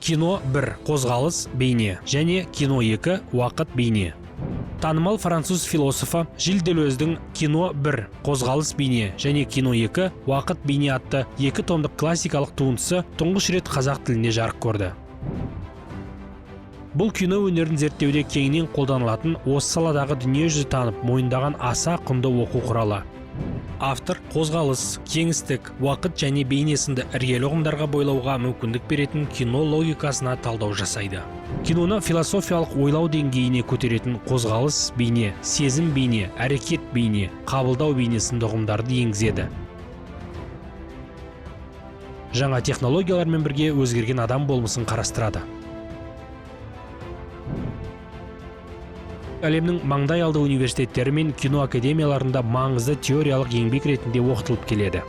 Кино 1. Қозғалыс-бейне және кино 2. Уақыт-бейне. Танымал француз философы Жил Делөздің Кино 1. Қозғалыс-бейне және кино 2. Уақыт-бейне атты 2 томдық классикалық туындысы тұңғыш рет қазақ тілінде жарық көрді. Бұл кино өнерін зерттеуде кеңінен қолданылатын осы саладағы дүниежүзі танып, мойындаған аса құнды оқу құралы. Автор қозғалыс, кеңістік, уақыт және бейне сынды іргелі ұғымдарға бойлауға мүмкіндік беретін кино логикасына талдау жасайды. Киноны философиялық ойлау деңгейіне көтеретін қозғалыс-бейне, сезім-бейне, әрекет-бейне, қабылдау-бейне сынды ұғымдарды енгізеді. Жаңа технологиялармен бірге өзгерген адам болмысын қарастырады. Әлемнің маңдай алды университеттері мен кино академияларында маңызды теориялық еңбек ретінде оқытылып келеді.